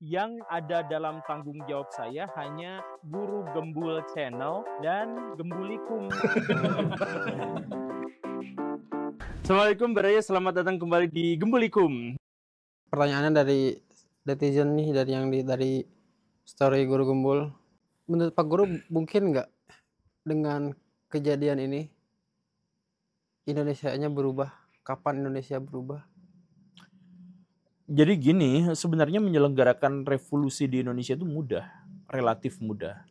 Yang ada dalam tanggung jawab saya hanya Guru Gembul Channel dan Gembulikum. Assalamualaikum Baraya, selamat datang kembali di Gembulikum. Pertanyaannya dari netizen nih, dari story Guru Gembul. Menurut Pak Guru mungkin nggak dengan kejadian ini Indonesianya berubah? Kapan Indonesia berubah? Jadi gini, sebenarnya menyelenggarakan revolusi di Indonesia itu mudah, relatif mudah.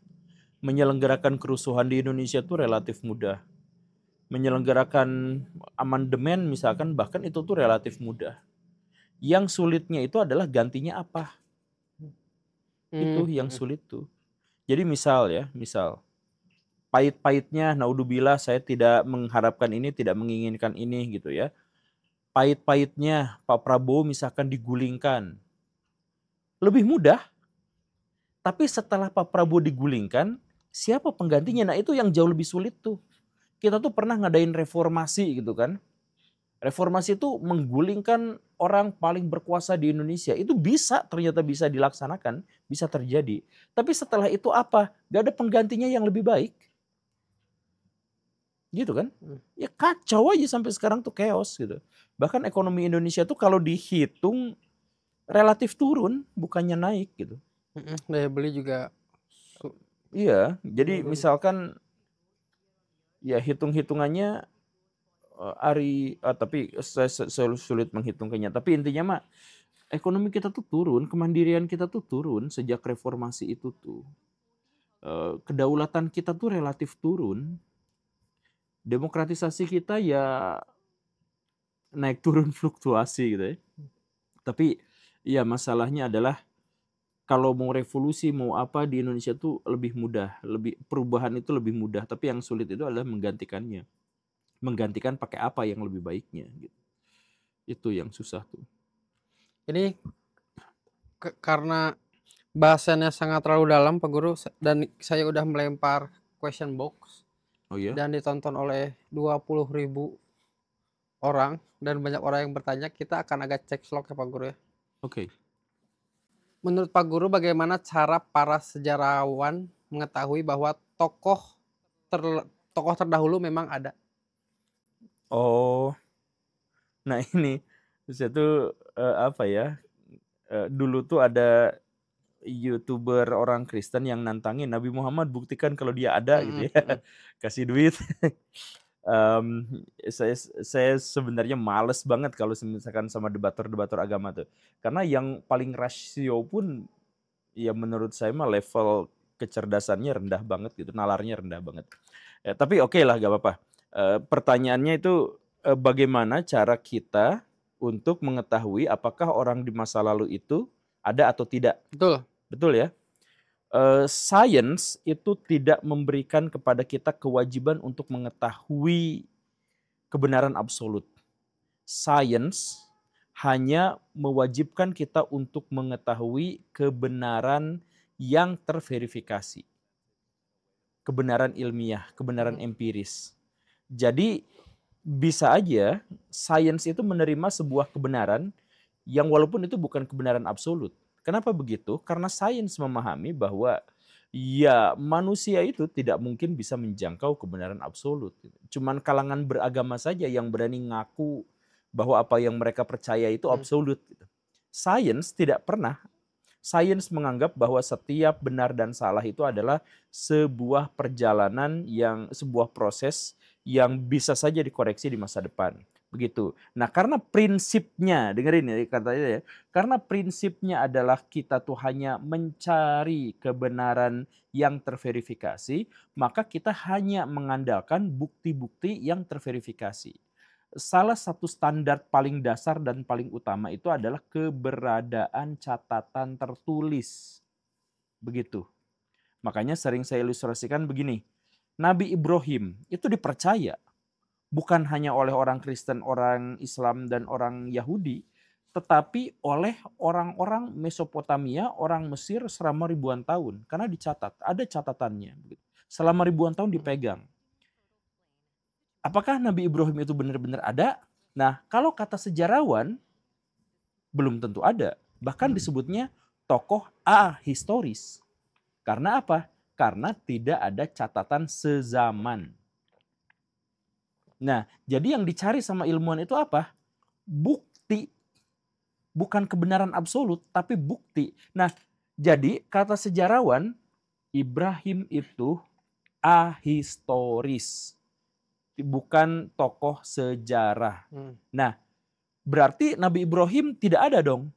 Menyelenggarakan kerusuhan di Indonesia itu relatif mudah. Menyelenggarakan amandemen misalkan bahkan itu tuh relatif mudah. Yang sulitnya itu adalah gantinya apa? Itu yang sulit tuh. Jadi misal pahit-pahitnya, naudzubillah saya tidak mengharapkan ini, tidak menginginkan ini gitu ya. Pahit-pahitnya Pak Prabowo misalkan digulingkan. Lebih mudah, tapi setelah Pak Prabowo digulingkan, siapa penggantinya? Nah itu yang jauh lebih sulit tuh. Kita tuh pernah ngadain reformasi gitu kan. Reformasi itu menggulingkan orang paling berkuasa di Indonesia. Itu ternyata bisa dilaksanakan, bisa terjadi. Tapi setelah itu apa? Gak ada penggantinya yang lebih baik. Gitu kan? Ya kacau aja sampai sekarang tuh chaos gitu. Bahkan ekonomi Indonesia tuh kalau dihitung relatif turun, bukannya naik gitu. Daya beli juga. Iya, jadi misalkan ya hitung-hitungannya tapi saya sulit menghitungkannya. Tapi intinya mah ekonomi kita tuh turun, kemandirian kita tuh turun sejak reformasi itu tuh. Kedaulatan kita tuh relatif turun. Demokratisasi kita ya naik turun fluktuasi gitu ya. Tapi ya masalahnya adalah kalau mau revolusi mau apa di Indonesia tuh lebih mudah, perubahan itu lebih mudah, tapi yang sulit itu adalah menggantikannya. Menggantikan pakai apa yang lebih baiknya gitu. Itu yang susah tuh. Ini karena bahasannya sangat terlalu dalam Pak Guru, dan saya udah melempar question box. Oh iya? Dan ditonton oleh 20.000 orang dan banyak orang yang bertanya, kita akan agak cek slok ya Pak Guru ya. Oke. Menurut Pak Guru bagaimana cara para sejarawan mengetahui bahwa tokoh terdahulu memang ada? Oh. Nah ini saya tuh apa ya? Dulu tuh ada YouTuber orang Kristen yang nantangin Nabi Muhammad buktikan kalau dia ada gitu ya. Kasih duit. Saya sebenarnya males banget kalau misalkan sama debator-debator agama tuh. Karena yang paling rasio pun ya menurut saya mah level kecerdasannya rendah banget gitu, nalarnya rendah banget. Tapi oke lah gak apa-apa. Pertanyaannya itu bagaimana cara kita untuk mengetahui apakah orang di masa lalu itu ada atau tidak. Betul. Betul ya? Science itu tidak memberikan kepada kita kewajiban untuk mengetahui kebenaran absolut. Science hanya mewajibkan kita untuk mengetahui kebenaran yang terverifikasi. Kebenaran ilmiah, kebenaran empiris. Jadi bisa aja science itu menerima sebuah kebenaran yang walaupun itu bukan kebenaran absolut. Kenapa begitu? Karena sains memahami bahwa ya manusia itu tidak mungkin bisa menjangkau kebenaran absolut. Cuman kalangan beragama saja yang berani ngaku bahwa apa yang mereka percaya itu absolut. Sains tidak pernah. Sains menganggap bahwa setiap benar dan salah itu adalah sebuah perjalanan sebuah proses yang bisa saja dikoreksi di masa depan. Begitu. Nah, karena prinsipnya, dengerin ya katanya ya, karena prinsipnya adalah kita tuh hanya mencari kebenaran yang terverifikasi, maka kita hanya mengandalkan bukti-bukti yang terverifikasi. Salah satu standar paling dasar dan paling utama itu adalah keberadaan catatan tertulis. Begitu. Makanya sering saya ilustrasikan begini. Nabi Ibrahim itu dipercaya bukan hanya oleh orang Kristen, orang Islam, dan orang Yahudi, tetapi oleh orang-orang Mesopotamia, orang Mesir selama ribuan tahun. Karena dicatat, ada catatannya. Selama ribuan tahun dipegang. Apakah Nabi Ibrahim itu benar-benar ada? Nah, kalau kata sejarawan, belum tentu ada. Bahkan disebutnya tokoh ahistoris. Karena apa? Karena tidak ada catatan sezaman. Nah, jadi yang dicari sama ilmuwan itu apa? Bukti. Bukan kebenaran absolut, tapi bukti. Nah, jadi kata sejarawan, Ibrahim itu ahistoris. Bukan tokoh sejarah. Nah, berarti Nabi Ibrahim tidak ada dong.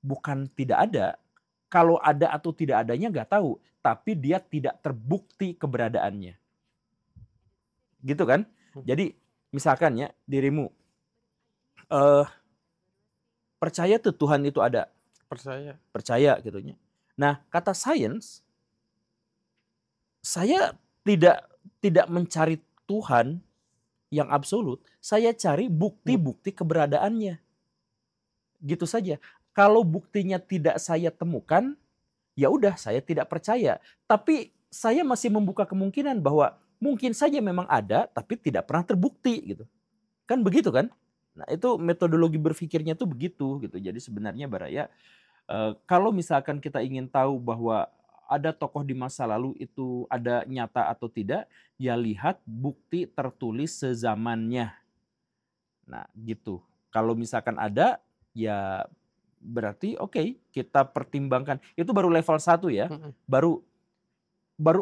Bukan tidak ada. Kalau ada atau tidak adanya nggak tahu. Tapi dia tidak terbukti keberadaannya. Gitu kan? Jadi misalkan ya dirimu percaya tuh Tuhan itu ada. Percaya gitu ya. Nah, kata sains, saya tidak mencari Tuhan yang absolut. Saya cari bukti-bukti keberadaannya. Gitu saja. Kalau buktinya tidak saya temukan, ya udah saya tidak percaya. Tapi saya masih membuka kemungkinan bahwa mungkin saja memang ada, tapi tidak pernah terbukti gitu. Kan begitu kan? Nah, itu metodologi berpikirnya tuh begitu gitu. Jadi sebenarnya Baraya, kalau misalkan kita ingin tahu bahwa ada tokoh di masa lalu itu ada nyata atau tidak, ya lihat bukti tertulis sezamannya. Nah, gitu. Kalau misalkan ada, ya berarti oke, kita pertimbangkan. Itu baru level 1 ya. Baru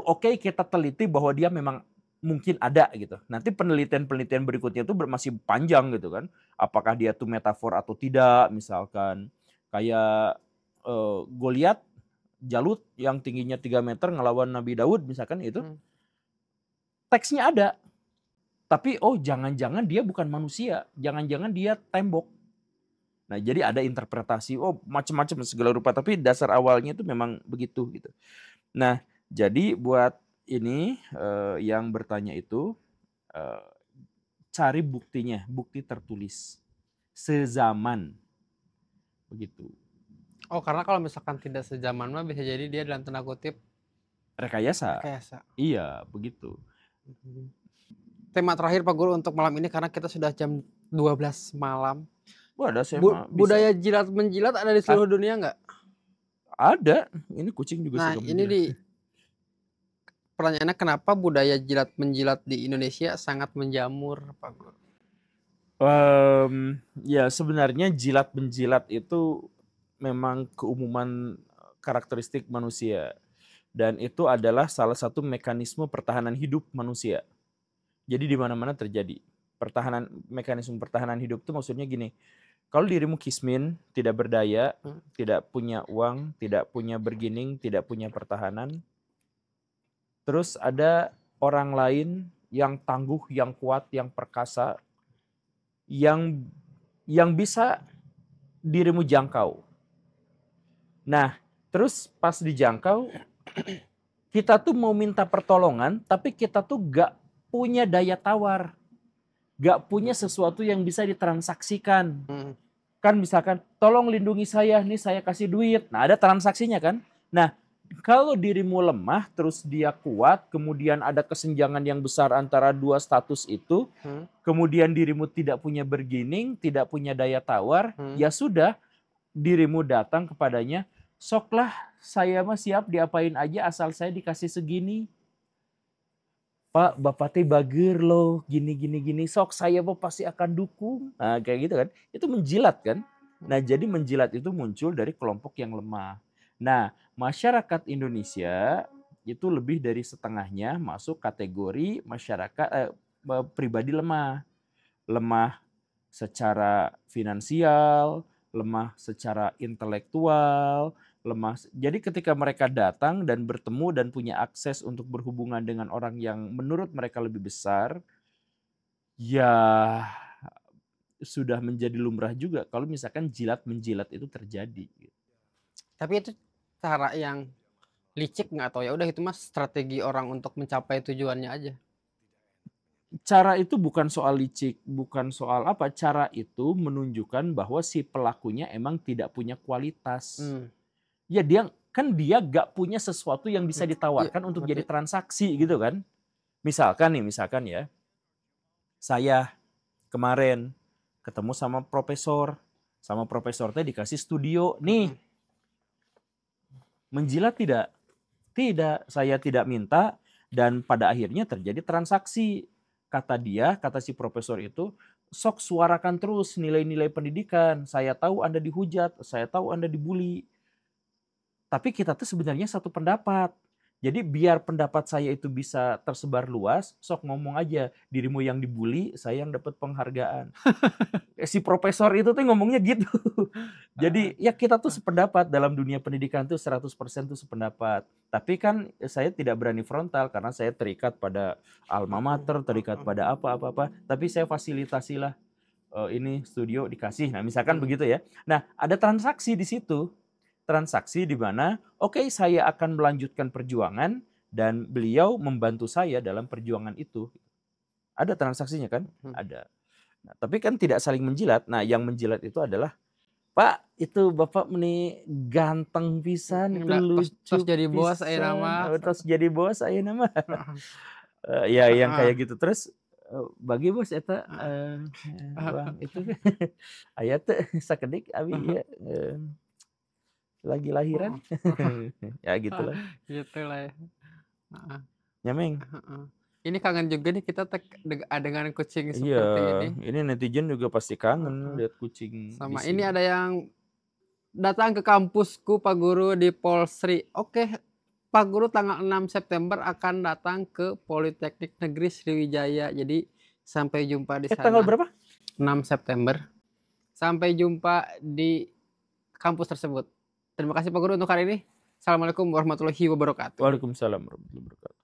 oke kita teliti bahwa dia memang mungkin ada gitu. Nanti penelitian-penelitian berikutnya itu masih panjang gitu kan. Apakah dia tuh metafor atau tidak, misalkan kayak Goliat, Jalut yang tingginya 3 meter ngelawan Nabi Daud misalkan itu. Teksnya ada. Tapi jangan-jangan dia bukan manusia, jangan-jangan dia tembok. Nah, jadi ada interpretasi macam-macam segala rupa, tapi dasar awalnya itu memang begitu gitu. Nah, jadi buat ini yang bertanya itu cari buktinya, bukti tertulis sezaman begitu. Karena kalau misalkan tidak sezaman mah bisa jadi dia dalam tanda kutip rekayasa. Iya, begitu. Tema terakhir Pak Guru untuk malam ini karena kita sudah jam 12 malam. Budaya jilat menjilat ada di seluruh dunia nggak? Ada. Ini kucing juga suka menjilat. Pertanyaannya kenapa budaya jilat menjilat di Indonesia sangat menjamur, Pak Guru? Ya sebenarnya jilat menjilat itu memang keumuman karakteristik manusia. Dan itu adalah salah satu mekanisme pertahanan hidup manusia. Jadi di mana-mana terjadi. Mekanisme pertahanan hidup itu maksudnya gini. Kalau dirimu kismin, tidak berdaya, tidak punya uang, tidak punya bergening, tidak punya pertahanan. Terus ada orang lain yang tangguh, yang kuat, yang perkasa, yang bisa dirimu jangkau. Nah, terus pas dijangkau, kita tuh mau minta pertolongan, tapi kita tuh gak punya daya tawar. Gak punya sesuatu yang bisa ditransaksikan. Kan misalkan, tolong lindungi saya, nih saya kasih duit. Nah, ada transaksinya kan. Nah, kalau dirimu lemah, terus dia kuat, kemudian ada kesenjangan yang besar antara dua status itu, kemudian dirimu tidak punya bergening, tidak punya daya tawar, ya sudah, dirimu datang kepadanya, soklah saya mah siap diapain aja asal saya dikasih segini. Pak, bapak teh bager loh, gini, sok saya mah pasti akan dukung. Nah kayak gitu kan, itu menjilat kan. Nah jadi menjilat itu muncul dari kelompok yang lemah. Nah masyarakat Indonesia itu lebih dari setengahnya masuk kategori masyarakat pribadi lemah. Lemah secara finansial, lemah secara intelektual, lemah. Jadi ketika mereka datang dan bertemu dan punya akses untuk berhubungan dengan orang yang menurut mereka lebih besar, ya sudah menjadi lumrah juga kalau misalkan jilat menjilat itu terjadi. Tapi itu cara yang licik nggak, atau ya udah itu mas strategi orang untuk mencapai tujuannya aja? Cara itu bukan soal licik, bukan soal apa. Cara itu menunjukkan bahwa si pelakunya emang tidak punya kualitas. Ya dia gak punya sesuatu yang bisa ditawarkan untuk jadi transaksi gitu kan. Misalkan ya, saya kemarin ketemu sama profesor teh dikasih studio nih. Menjilat tidak. Tidak, saya tidak minta dan pada akhirnya terjadi transaksi. Kata dia, kata si profesor itu, sok suarakan terus nilai-nilai pendidikan. Saya tahu Anda dihujat, saya tahu Anda dibully. Tapi kita tuh sebenarnya satu pendapat. Jadi biar pendapat saya itu bisa tersebar luas, sok ngomong aja, dirimu yang dibully, saya yang dapat penghargaan. Si profesor itu tuh ngomongnya gitu. Jadi ya kita tuh sependapat dalam dunia pendidikan tuh 100% tuh sependapat. Tapi kan saya tidak berani frontal karena saya terikat pada alma mater, terikat pada apa-apa. Tapi saya fasilitasilah ini studio dikasih. Nah, misalkan begitu ya. Nah, ada transaksi di situ. Transaksi di mana oke, saya akan melanjutkan perjuangan dan beliau membantu saya dalam perjuangan itu. Ada transaksinya kan? Ada. Nah, tapi kan tidak saling menjilat. Nah, yang menjilat itu adalah, Pak, itu Bapak nih ganteng pisan, itu lucu Terus jadi bos pisan, nama. terus jadi bos aya nama. Ya yang kayak gitu. Terus bagi bos eta uang itu aya teh sakedik abi ya lagi lahiran. Ya gitulah. Gitulah ya. Nyameng. Ini kangen juga nih kita dengan kucing Iya, seperti ini. ini netizen juga pasti kangen lihat kucing di Sama sini. ini ada yang datang ke kampusku Pak Guru di Polsri. Oke, Pak Guru tanggal 6 September akan datang ke Politeknik Negeri Sriwijaya. Jadi sampai jumpa di sana. Tanggal berapa? 6 September. Sampai jumpa di kampus tersebut. Terima kasih Pak Guru untuk hari ini. Assalamualaikum warahmatullahi wabarakatuh. Waalaikumsalam warahmatullahi wabarakatuh.